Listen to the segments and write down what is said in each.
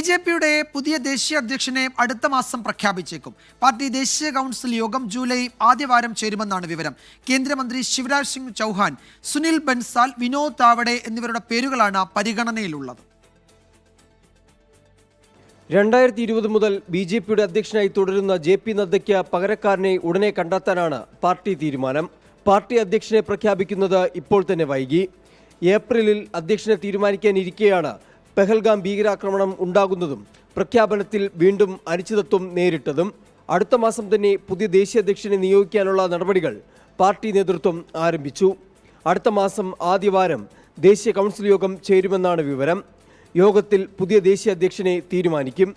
ബി.ജെ.പിയുടെ പുതിയ ദേശീയ അധ്യക്ഷനെ അടുത്ത മാസം പ്രഖ്യാപിച്ചേക്കും. പാർട്ടി ദേശീയ കൗൺസിൽ യോഗം ജൂലൈ ആദ്യവാരം ചേരുമെന്നാണ് വിവരം. കേന്ദ്രമന്ത്രി ശിവരാജ് സിംഗ് ചൗഹാൻ, സുനിൽ ബൻസാൽ, വിനോദ് താവഡെ എന്നിവരുടെ പേരുകളാണ് പരിഗണനയിലുള്ളത്. 2020 മുതൽ ബി.ജെ.പിയുടെ അധ്യക്ഷനായി തുടരുന്ന ജെ.പി. നദ്ദയ്ക്ക് പകരക്കാരനെ ഉടനെ കണ്ടെത്താനാണ് പാർട്ടി തീരുമാനം. പാർട്ടി അധ്യക്ഷനെ പ്രഖ്യാപിക്കുന്നത് ഇപ്പോൾ തന്നെ വൈകി. ഏപ്രിലിൽ അധ്യക്ഷനെ തീരുമാനിക്കാനിരിക്കെയാണ് പെഹൽഗാം ഭീകരാക്രമണം ഉണ്ടാകുന്നതും പ്രഖ്യാപനത്തിൽ വീണ്ടും അനിശ്ചിതത്വം നേരിട്ടതും. അടുത്ത മാസം തന്നെ പുതിയ ദേശീയ അധ്യക്ഷനെ നിയോഗിക്കാനുള്ള നടപടികൾ പാർട്ടി നേതൃത്വം ആരംഭിച്ചു. അടുത്ത മാസം ആദ്യവാരം ദേശീയ കൗൺസിൽ യോഗം ചേരുമെന്നാണ് വിവരം. യോഗത്തിൽ പുതിയ ദേശീയ അധ്യക്ഷനെ തീരുമാനിക്കും.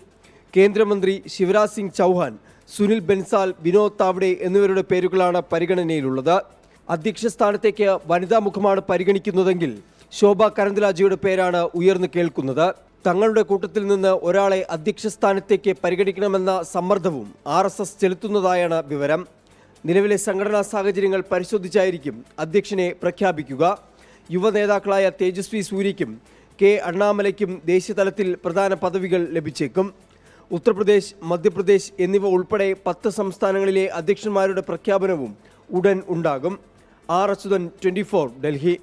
കേന്ദ്രമന്ത്രി ശിവരാജ് സിംഗ് ചൗഹാൻ, സുനിൽ ബൻസാൽ, വിനോദ് താവഡെ എന്നിവരുടെ പേരുകളാണ് പരിഗണനയിലുള്ളത്. അധ്യക്ഷ സ്ഥാനത്തേക്ക് വനിതാ മുഖമാണ് പരിഗണിക്കുന്നതെങ്കിൽ ശോഭ കരന്ദലാജെയുടെ പേരാണ് ഉയർന്നു കേൾക്കുന്നത്. തങ്ങളുടെ കൂട്ടത്തിൽ നിന്ന് ഒരാളെ അധ്യക്ഷ സ്ഥാനത്തേക്ക് പരിഗണിക്കണമെന്ന സമ്മർദ്ദവും RSS ചെലുത്തുന്നതായാണ് വിവരം. നിലവിലെ സംഘടനാ സാഹചര്യങ്ങൾ പരിശോധിച്ചായിരിക്കും അധ്യക്ഷനെ പ്രഖ്യാപിക്കുക. യുവ നേതാക്കളായ തേജസ്വി സൂര്യയ്ക്കും കെ അണ്ണാമലയ്ക്കും ദേശീയതലത്തിൽ പ്രധാന പദവികൾ ലഭിച്ചേക്കും. ഉത്തർപ്രദേശ്, മധ്യപ്രദേശ് എന്നിവ ഉൾപ്പെടെ 10 സംസ്ഥാനങ്ങളിലെ അധ്യക്ഷന്മാരുടെ പ്രഖ്യാപനവും ഉടൻ ഉണ്ടാകും. R. അച്യുതൻ, 24, ഡൽഹി.